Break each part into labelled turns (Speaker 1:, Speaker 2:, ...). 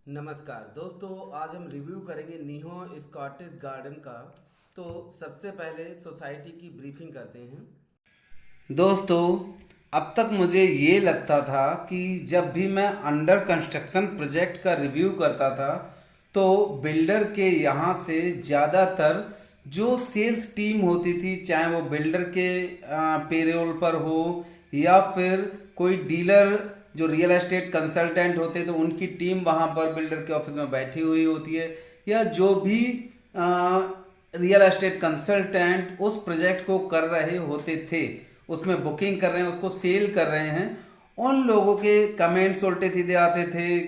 Speaker 1: नमस्कार दोस्तों, आज हम रिव्यू करेंगे नीहो स्कॉटिश गार्डन का। तो सबसे पहले सोसाइटी की ब्रीफिंग करते हैं। दोस्तों, अब तक मुझे ये लगता था कि जब भी मैं अंडर कंस्ट्रक्शन प्रोजेक्ट का रिव्यू करता था तो बिल्डर के यहाँ से ज़्यादातर जो सेल्स टीम होती थी, चाहे वो बिल्डर के पेरोल पर हो या फिर कोई डीलर जो रियल एस्टेट कंसल्टेंट होते तो उनकी टीम वहाँ पर बिल्डर के ऑफिस में बैठी हुई होती है, या जो भी रियल एस्टेट कंसल्टेंट उस प्रोजेक्ट को कर रहे होते थे, उसमें बुकिंग कर रहे हैं, उसको सेल कर रहे हैं, उन लोगों के कमेंट्स उल्टे सीधे आते थे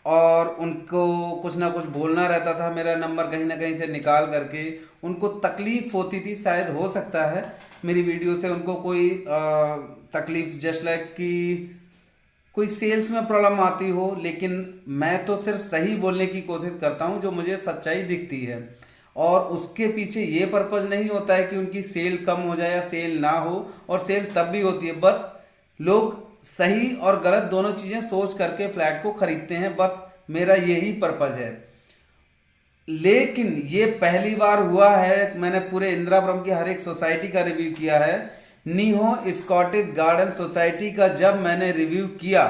Speaker 1: और उनको कुछ ना कुछ बोलना रहता था। मेरा नंबर कहीं ना कहीं से निकाल करके उनको तकलीफ होती थी। शायद हो सकता है मेरी वीडियो से उनको कोई तकलीफ, जस्ट लाइक कि कोई सेल्स में प्रॉब्लम आती हो, लेकिन मैं तो सिर्फ सही बोलने की कोशिश करता हूँ जो मुझे सच्चाई दिखती है। और उसके पीछे ये पर्पज़ नहीं होता है कि उनकी सेल कम हो जाए या सेल ना हो, और सेल तब भी होती है, बट लोग सही और गलत दोनों चीज़ें सोच करके फ्लैट को खरीदते हैं। बस मेरा यही पर्पज़ है। लेकिन ये पहली बार हुआ है, मैंने पूरे इंदिरापुरम की हर एक सोसाइटी का रिव्यू किया है। नीहो स्कॉटिश गार्डन सोसाइटी का जब मैंने रिव्यू किया,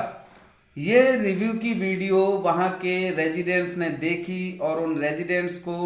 Speaker 1: ये रिव्यू की वीडियो वहाँ के रेजिडेंट्स ने देखी और उन रेजिडेंट्स को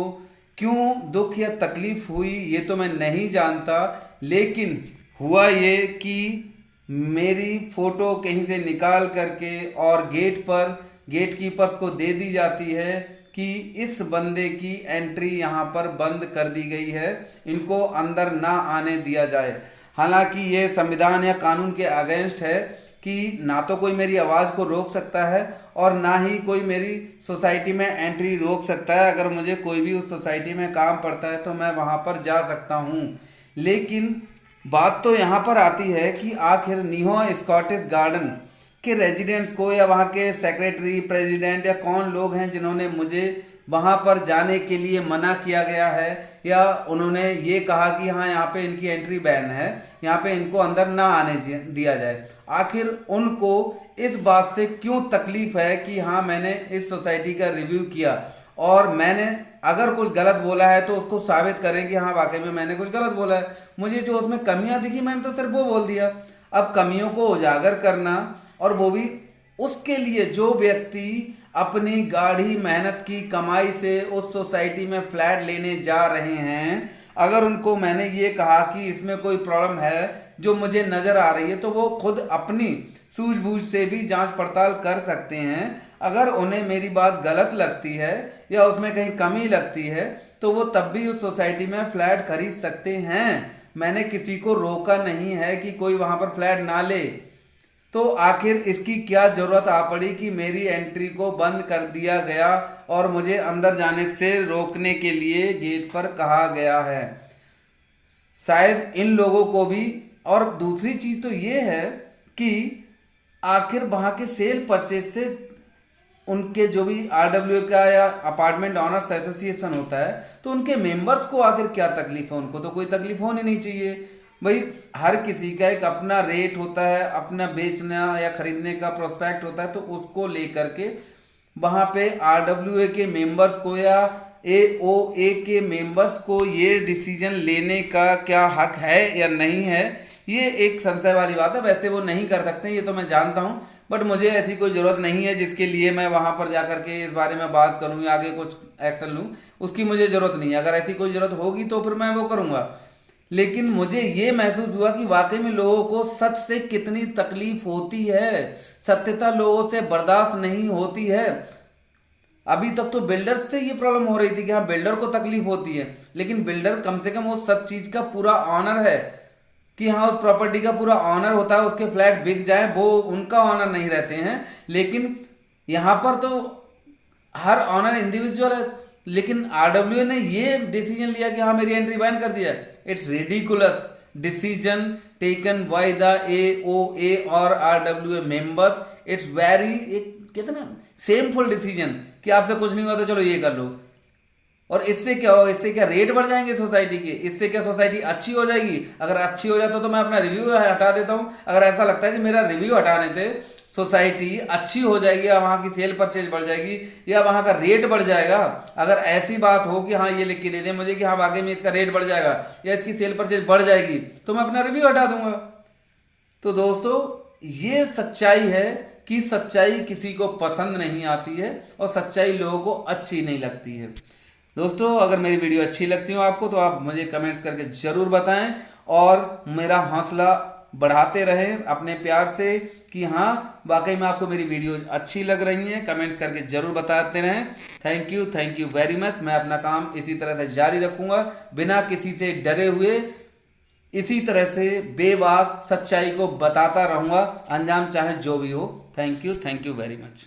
Speaker 1: क्यों दुख या तकलीफ हुई ये तो मैं नहीं जानता, लेकिन हुआ ये कि मेरी फ़ोटो कहीं से निकाल करके और गेट पर गेट कीपर्स को दे दी जाती है कि इस बंदे की एंट्री यहाँ पर बंद कर दी गई है, इनको अंदर ना आने दिया जाए। हालांकि ये संविधान या कानून के अगेंस्ट है कि ना तो कोई मेरी आवाज़ को रोक सकता है और ना ही कोई मेरी सोसाइटी में एंट्री रोक सकता है। अगर मुझे कोई भी उस सोसाइटी में काम पड़ता है तो मैं वहाँ पर जा सकता हूँ। लेकिन बात तो यहाँ पर आती है कि आखिर नीहो स्कॉटिश गार्डन के रेजिडेंट्स को या वहाँ के सेक्रेटरी, प्रेसिडेंट या कौन लोग हैं जिन्होंने मुझे वहाँ पर जाने के लिए मना किया गया है, या उन्होंने ये कहा कि हाँ यहाँ पे इनकी एंट्री बैन है, यहाँ पे इनको अंदर ना आने दिया जाए। आखिर उनको इस बात से क्यों तकलीफ है कि हाँ मैंने इस सोसाइटी का रिव्यू किया और मैंने अगर कुछ गलत बोला है तो उसको साबित करें कि हाँ वाकई में मैंने कुछ गलत बोला है। मुझे जो उसमें कमियां दिखी मैंने तो सिर्फ वो बोल दिया। अब कमियों को उजागर करना, और वो भी उसके लिए जो व्यक्ति अपनी गाढ़ी मेहनत की कमाई से उस सोसाइटी में फ्लैट लेने जा रहे हैं, अगर उनको मैंने ये कहा कि इसमें कोई प्रॉब्लम है जो मुझे नज़र आ रही है तो वो खुद अपनी सूझबूझ से भी जांच पड़ताल कर सकते हैं। अगर उन्हें मेरी बात गलत लगती है या उसमें कहीं कमी लगती है तो वो तब भी उस सोसाइटी में फ्लैट खरीद सकते हैं। मैंने किसी को रोका नहीं है कि कोई वहाँ पर फ्लैट ना ले। तो आखिर इसकी क्या ज़रूरत आ पड़ी कि मेरी एंट्री को बंद कर दिया गया और मुझे अंदर जाने से रोकने के लिए गेट पर कहा गया है? शायद इन लोगों को भी। और दूसरी चीज़ तो ये है कि आखिर वहाँ के सेल परचेज से उनके जो भी आरडब्ल्यू का या अपार्टमेंट ऑनर्स एसोसिएशन होता है तो उनके मेंबर्स को आखिर क्या तकलीफ है? उनको तो कोई तकलीफ होनी नहीं चाहिए भाई। हर किसी का एक अपना रेट होता है, अपना बेचना या खरीदने का प्रोस्पेक्ट होता है, तो उसको लेकर के वहाँ पे आरडब्ल्यूए के मेंबर्स को या एओए के मेंबर्स को ये डिसीजन लेने का क्या हक है या नहीं है, ये एक संशय वाली बात है। वैसे वो नहीं कर सकते, ये तो मैं जानता हूँ, बट मुझे ऐसी कोई ज़रूरत नहीं है जिसके लिए मैं वहाँ पर जा कर के इस बारे में बात करूँ या आगे कुछ एक्शन लूँ। उसकी मुझे ज़रूरत नहीं है। अगर ऐसी कोई ज़रूरत होगी तो फिर मैं वो करूँगा। लेकिन मुझे ये महसूस हुआ कि वाकई में लोगों को सच से कितनी तकलीफ होती है, सत्यता लोगों से बर्दाश्त नहीं होती है। अभी तक तो बिल्डर से ये प्रॉब्लम हो रही थी कि हाँ बिल्डर को तकलीफ होती है, लेकिन बिल्डर कम से कम उस सब चीज़ का पूरा ऑनर है कि हाँ उस प्रॉपर्टी का पूरा ऑनर होता है, उसके फ्लैट बिक जाए वो उनका ऑनर नहीं रहते हैं। लेकिन यहाँ पर तो हर ऑनर इंडिविजुअल है। लेकिन आरडब्ल्यू ने ये डिसीजन लिया कि हाँ मेरी एंट्री बैन कर दिया। It's ridiculous decision taken by the AOA और आरडब्ल्यू मेंबर्स। इट्स वेरी, एक कहते ना, सेमफुल डिसीजन कि आपसे कुछ नहीं हुआ तो चलो ये कर लो। और इससे क्या होगा, इससे क्या रेट बढ़ जाएंगे सोसाइटी के, इससे क्या सोसाइटी अच्छी हो जाएगी? अगर अच्छी हो जाता तो मैं अपना रिव्यू हटा देता हूं। अगर ऐसा लगता है कि मेरा रिव्यू हटाने से सोसाइटी अच्छी हो जाएगी या वहां की सेल परचेज बढ़ जाएगी या वहां का रेट बढ़ जाएगा, अगर ऐसी बात हो कि हाँ ये लिख के दे दें मुझे कि हाँ वाकई में इसका रेट बढ़ जाएगा या इसकी सेल परचेज बढ़ जाएगी, तो मैं अपना रिव्यू हटा दूंगा। तो दोस्तों ये सच्चाई है कि सच्चाई किसी को पसंद नहीं आती है और सच्चाई लोगों को अच्छी नहीं लगती है। दोस्तों अगर मेरी वीडियो अच्छी लगती हो आपको तो आप मुझे कमेंट्स करके ज़रूर बताएं और मेरा हौसला बढ़ाते रहें अपने प्यार से कि हाँ वाकई में आपको मेरी वीडियोज अच्छी लग रही हैं। कमेंट्स करके ज़रूर बताते रहें। Thank you very much. मैं अपना काम इसी तरह से जारी रखूँगा बिना किसी से डरे हुए, इसी तरह से बेबाक सच्चाई को बताता रहूँगा, अंजाम चाहे जो भी हो। Thank you very much.